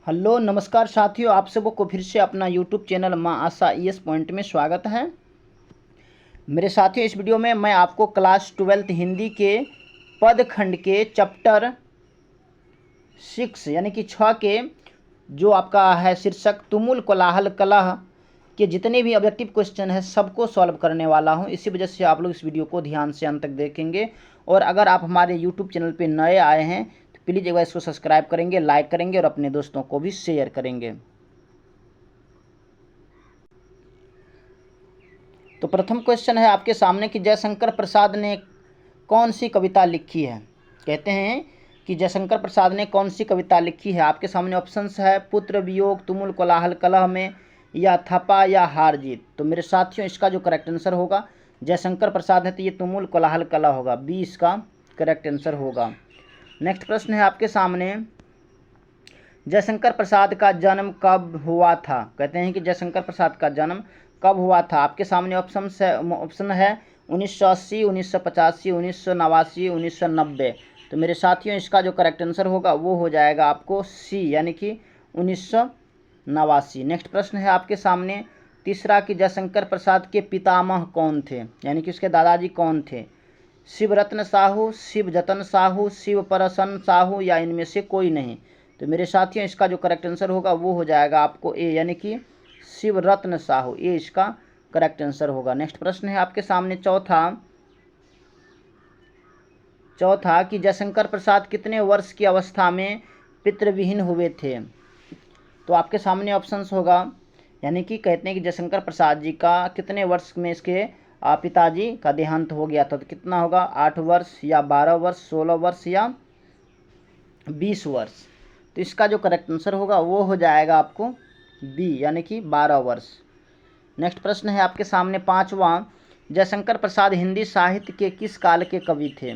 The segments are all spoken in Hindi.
हेलो नमस्कार साथियों, आप सबों को फिर से अपना यूट्यूब चैनल माँ आशा ईएस पॉइंट में स्वागत है। मेरे साथियों, इस वीडियो में मैं आपको क्लास 12th हिंदी के पद खंड के चैप्टर 6 यानी कि 6 के जो आपका है शीर्षक तुमुल कोलाहल कलह के जितने भी ऑब्जेक्टिव क्वेश्चन है सबको सॉल्व करने वाला हूं। इसी वजह से आप लोग इस वीडियो को ध्यान से अंत तक देखेंगे। और अगर आप हमारे यूट्यूब चैनल पर नए आए हैं तो प्लीज़ एक बार इसको सब्सक्राइब करेंगे, लाइक करेंगे और अपने दोस्तों को भी शेयर करेंगे। तो प्रथम क्वेश्चन है आपके सामने कि जयशंकर प्रसाद ने कौन सी कविता लिखी है। कहते हैं कि जयशंकर प्रसाद ने कौन सी कविता लिखी है। आपके सामने ऑप्शंस है पुत्र वियोग, तुमुल कोलाहल कलह में, या थपा या हार जीत। तो मेरे साथियों, इसका जो करेक्ट आंसर होगा, जयशंकर प्रसाद है तो ये तुमुल कोलाहल कलह होगा, बी इसका करेक्ट आंसर होगा। नेक्स्ट प्रश्न है आपके सामने, जयशंकर प्रसाद का जन्म कब हुआ था। कहते हैं कि जयशंकर प्रसाद का जन्म कब हुआ था। आपके सामने ऑप्शन है 1980, 1985, 1989, 1990। तो मेरे साथियों, इसका जो करेक्ट आंसर होगा वो हो जाएगा आपको सी यानी कि 1989। नेक्स्ट प्रश्न है आपके सामने तीसरा कि जयशंकर प्रसाद के पितामह कौन थे, यानी कि उसके दादाजी कौन थे। शिवरत्न साहू, शिव जतन साहू, शिव प्रसन्न साहू या इनमें से कोई नहीं। तो मेरे साथियों, इसका जो करेक्ट आंसर होगा वो हो जाएगा आपको ए यानी कि शिवरत्न साहू, ये इसका करेक्ट आंसर होगा। नेक्स्ट प्रश्न है आपके सामने चौथा कि जयशंकर प्रसाद कितने वर्ष की अवस्था में पितृविहीन हुए थे। तो आपके सामने ऑप्शंस होगा, यानी कि कहते हैं कि जयशंकर प्रसाद जी का कितने वर्ष में इसके पिताजी का देहांत हो गया था। तो कितना होगा, 8 वर्ष या 12 वर्ष, 16 वर्ष या 20 वर्ष। तो इसका जो करेक्ट आंसर होगा वो हो जाएगा आपको बी यानी कि 12 वर्ष। नेक्स्ट प्रश्न है आपके सामने पांचवा, जयशंकर प्रसाद हिंदी साहित्य के किस काल के कवि थे।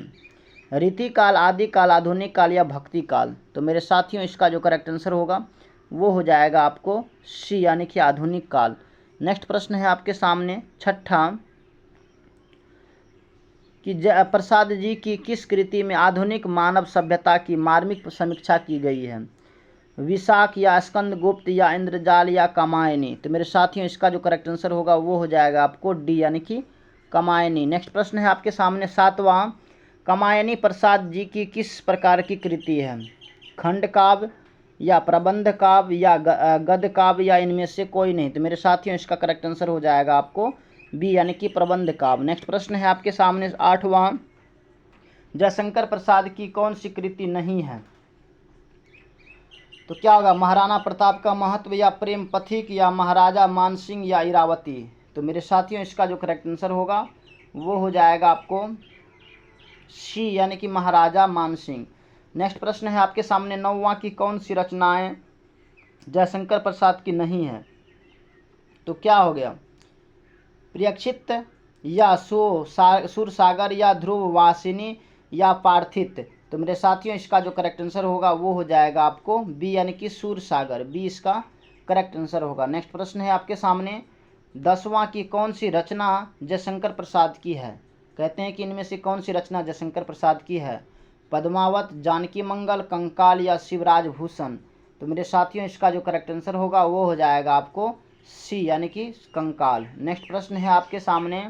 रीति काल, आदि काल, आधुनिक काल या भक्ति काल। तो मेरे साथियों, इसका जो करेक्ट आंसर होगा वो हो जाएगा आपको सी यानी कि आधुनिक काल। नेक्स्ट प्रश्न है आपके सामने छठा कि प्रसाद जी की किस कृति में आधुनिक मानव सभ्यता की मार्मिक समीक्षा की गई है। विशाख या स्कंदगुप्त या इंद्रजाल या कामायनी। तो मेरे साथियों, इसका जो करेक्ट आंसर होगा वो हो जाएगा आपको डी यानी कि कामायनी। नेक्स्ट प्रश्न है आपके सामने सातवां, कामायनी प्रसाद जी की किस प्रकार की कृति है। खंड काव्य या प्रबंध काव्य या गद्य काव्य या इनमें से कोई नहीं। तो मेरे साथियों, इसका करेक्ट आंसर हो जाएगा आपको बी यानी कि प्रबंध काव्य। नेक्स्ट प्रश्न है आपके सामने आठवां, जयशंकर प्रसाद की कौन सी कृति नहीं है। तो क्या होगा, महाराणा प्रताप का महत्व या प्रेम पथिक या महाराजा मानसिंह या इरावती। तो मेरे साथियों, इसका जो करेक्ट आंसर होगा वो हो जाएगा आपको सी यानी कि महाराजा मानसिंह। नेक्स्ट प्रश्न है आपके सामने नौवां की कौन सी रचनाएं जयशंकर प्रसाद की नहीं है। तो क्या हो गया, प्रियक्षित या सुरसागर या ध्रुववासिनी या पार्थित। तो मेरे साथियों, इसका जो करेक्ट आंसर होगा वो हो जाएगा आपको बी यानी कि सूरसागर, बी इसका करेक्ट आंसर होगा। नेक्स्ट प्रश्न है आपके सामने 10वां की कौन सी रचना जयशंकर प्रसाद की है। कहते हैं कि इनमें से कौन सी रचना जयशंकर प्रसाद की है। पद्मावत, जानकी मंगल, कंकाल या शिवराज भूषण। तो मेरे साथियों, इसका जो करेक्ट आंसर होगा वो हो जाएगा आपको सी यानी कि कंकाल। नेक्स्ट प्रश्न है आपके सामने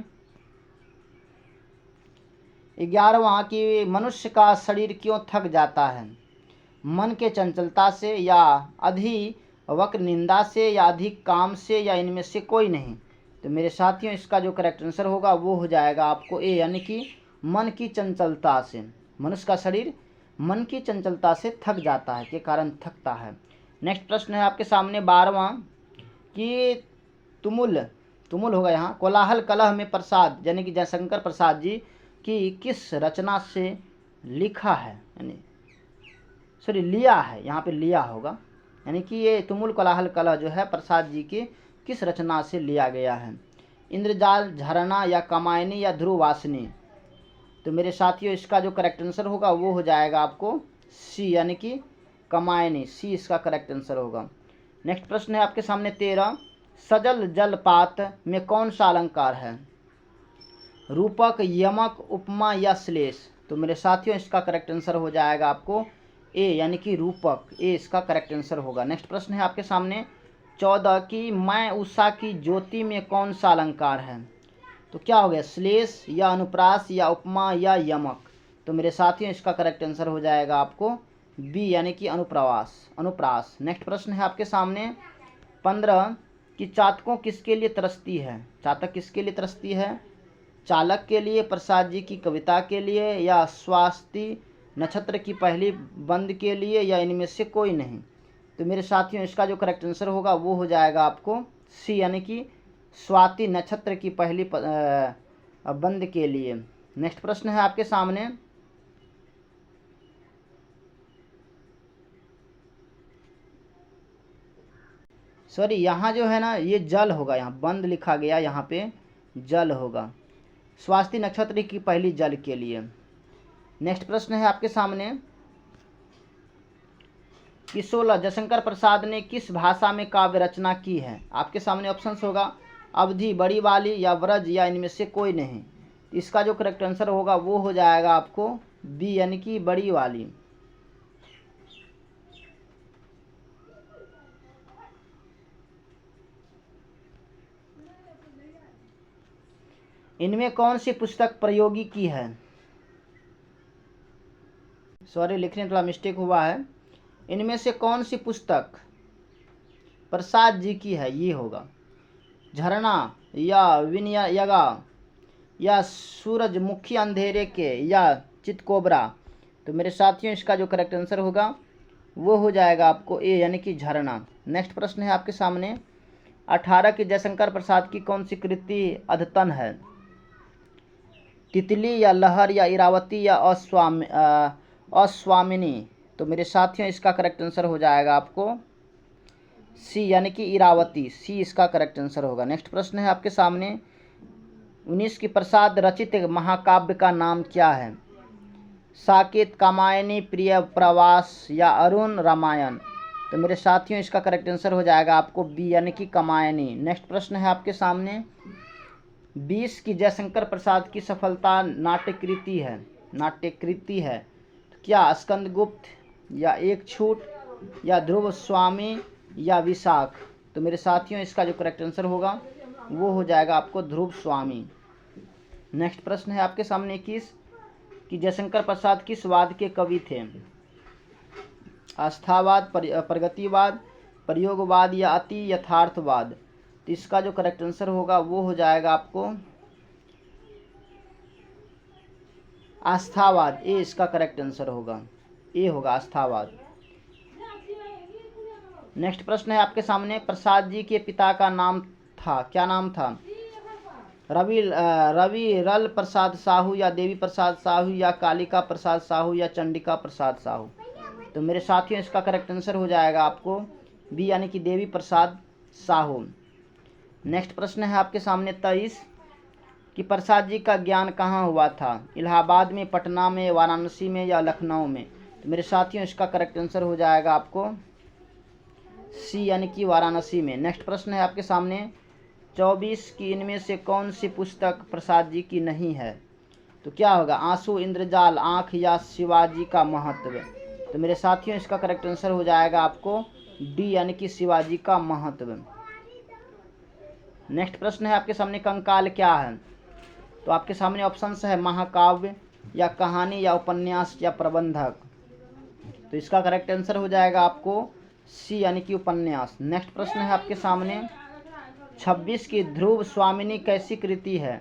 11वां कि मनुष्य का शरीर क्यों थक जाता है। मन के चंचलता से या अधिक निंदा से या अधिक काम से या इनमें से कोई नहीं। तो मेरे साथियों, इसका जो करेक्ट आंसर होगा वो हो जाएगा आपको ए यानी कि मन की चंचलता से। मनुष्य का शरीर मन की चंचलता से थक जाता है, के कारण थकता है। नेक्स्ट प्रश्न है आपके सामने 12वां कि तुमुल होगा यहाँ कोलाहल कलह में प्रसाद यानी कि जयशंकर प्रसाद जी की किस रचना से लिखा है, यानी सॉरी लिया है, यहाँ पे लिया होगा, यानी कि ये तुमुल कोलाहल कलह जो है प्रसाद जी की किस रचना से लिया गया है। इंद्रजाल, झरना या कामायनी या ध्रुववासिनी। तो मेरे साथियों, इसका जो करेक्ट आंसर होगा वो हो जाएगा आपको सी यानी कि कामायनी, सी इसका करेक्ट आंसर होगा। नेक्स्ट प्रश्न है आपके सामने 13, सजल जलपात में कौन सा अलंकार है। रूपक, यमक, उपमा या श्लेष। तो मेरे साथियों, इसका करेक्ट आंसर हो जाएगा आपको ए यानी कि रूपक, ए इसका करेक्ट आंसर होगा। नेक्स्ट प्रश्न है आपके सामने 14 कि मैं उषा की ज्योति में कौन सा अलंकार है। तो क्या हो गया, श्लेष या अनुप्रास या उपमा या यमक। तो मेरे साथियों इसका करेक्ट आंसर हो जाएगा आपको बी यानी कि अनुप्रास। नेक्स्ट प्रश्न है आपके सामने 15 कि चातकों किसके लिए तरसती है। चातक किसके लिए तरसती है, चालक के लिए, प्रसाद जी की कविता के लिए, या स्वास्ति नक्षत्र की पहली बंद के लिए, या इनमें से कोई नहीं। तो मेरे साथियों इसका जो करेक्ट आंसर होगा वो हो जाएगा आपको सी यानी कि स्वाति नक्षत्र की पहली बंद के लिए। नेक्स्ट प्रश्न है आपके सामने सॉरी यहाँ जो है ना ये जल होगा, यहाँ बंद लिखा गया, यहाँ पे जल होगा, स्वाति नक्षत्र की पहली जल के लिए। नेक्स्ट प्रश्न है आपके सामने कि 16 जयशंकर प्रसाद ने किस भाषा में काव्य रचना की है। आपके सामने ऑप्शंस होगा अवधी, बड़ी वाली, या व्रज, या इनमें से कोई नहीं। इसका जो करेक्ट आंसर होगा वो हो जाएगा आपको बी यानी कि बड़ी वाली। इनमें कौन सी पुस्तक प्रयोगी की है, सॉरी लिखने थोड़ा मिस्टेक हुआ है, इनमें से कौन सी पुस्तक प्रसाद जी की है, ये होगा झरना या विनयगा या सूरजमुखी अंधेरे के या चितकोबरा। तो मेरे साथियों इसका जो करेक्ट आंसर होगा वो हो जाएगा आपको ए यानी कि झरना। नेक्स्ट प्रश्न है आपके सामने 18 की जयशंकर प्रसाद की कौन सी कृति अद्यतन है। तितली या लहर या इरावती या अस्वामिनी। तो मेरे साथियों इसका करेक्ट आंसर हो जाएगा आपको सी यानी कि इरावती, सी इसका करेक्ट आंसर होगा। नेक्स्ट प्रश्न है आपके सामने 19 की प्रसाद रचित महाकाव्य का नाम क्या है। साकेत, कामायनी, प्रिय प्रवास या अरुण रामायण। तो मेरे साथियों इसका करेक्ट आंसर हो जाएगा आपको बी यानी कि कामायनी। नेक्स्ट प्रश्न है आपके सामने 20 की जयशंकर प्रसाद की सफलता नाट्यकृति है। तो क्या स्कंदगुप्त या एक छूट या ध्रुव स्वामी या विशाख। तो मेरे साथियों इसका जो करेक्ट आंसर होगा वो हो जाएगा आपको ध्रुव स्वामी। नेक्स्ट प्रश्न है आपके सामने 21 कि जयशंकर प्रसाद किस वाद के कवि थे। आस्थावाद, प्रगतिवाद, प्रयोगवाद या अति यथार्थवाद। तो इसका जो करेक्ट आंसर होगा वो हो जाएगा आपको आस्थावाद, ए इसका करेक्ट आंसर होगा, ए होगा आस्थावाद। नेक्स्ट प्रश्न है आपके सामने प्रसाद जी के पिता का नाम था, क्या नाम था। रवि रल प्रसाद साहू या देवी प्रसाद साहू या कालिका प्रसाद साहू या चंडिका प्रसाद साहू। तो मेरे साथियों इसका करेक्ट आंसर हो जाएगा आपको बी यानी कि देवी प्रसाद साहू। नेक्स्ट प्रश्न है आपके सामने 23 कि प्रसाद जी का ज्ञान कहाँ हुआ था। इलाहाबाद में, पटना में, वाराणसी में या लखनऊ में। तो मेरे साथियों इसका करेक्ट आंसर हो जाएगा आपको सी यानी कि वाराणसी में। नेक्स्ट प्रश्न है आपके सामने 24 की इनमें से कौन सी पुस्तक प्रसाद जी की नहीं है। तो क्या होगा आंसू, इंद्रजाल, आँख या शिवाजी का महत्व। तो मेरे साथियों इसका करेक्ट आंसर हो जाएगा आपको डी यानी कि शिवाजी का महत्व। नेक्स्ट प्रश्न है आपके सामने कंकाल क्या है। तो आपके सामने ऑप्शंस है महाकाव्य या कहानी या उपन्यास या प्रबंधक। तो इसका करेक्ट आंसर हो जाएगा आपको सी यानी कि उपन्यास। नेक्स्ट प्रश्न है आपके सामने 26 की ध्रुव स्वामिनी कैसी कृति है।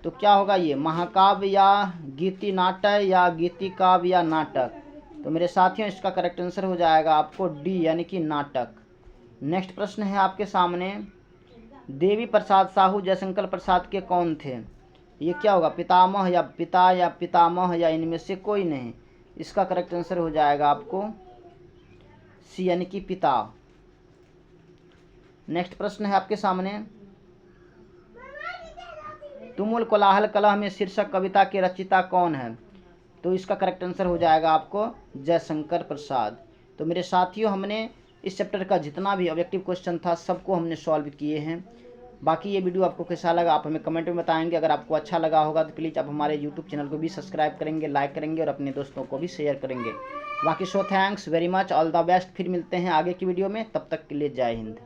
तो क्या होगा ये महाकाव्य या गीति नाट्य या गीति काव्य या नाटक। तो मेरे साथियों इसका करेक्ट आंसर हो जाएगा आपको डी यानी कि नाटक। नेक्स्ट प्रश्न है आपके सामने देवी प्रसाद साहू जयशंकर प्रसाद के कौन थे। ये क्या होगा पितामह या पिता या पितामह या इनमें से कोई नहीं। इसका करेक्ट आंसर हो जाएगा आपको सी यानी कि पिता। नेक्स्ट प्रश्न है आपके सामने तुमुल कोलाहल कलह में शीर्षक कविता के रचयिता कौन है। तो इसका करेक्ट आंसर हो जाएगा आपको जयशंकर प्रसाद। तो मेरे साथियों हमने इस चैप्टर का जितना भी ऑब्जेक्टिव क्वेश्चन था सबको हमने सॉल्व किए हैं। बाकी ये वीडियो आपको कैसा लगा आप हमें कमेंट में बताएंगे। अगर आपको अच्छा लगा होगा तो प्लीज़ आप हमारे यूट्यूब चैनल को भी सब्सक्राइब करेंगे, लाइक करेंगे और अपने दोस्तों को भी शेयर करेंगे। बाकी so thanks very much, all the best. फिर मिलते हैं आगे की वीडियो में, तब तक के लिए जय हिंद।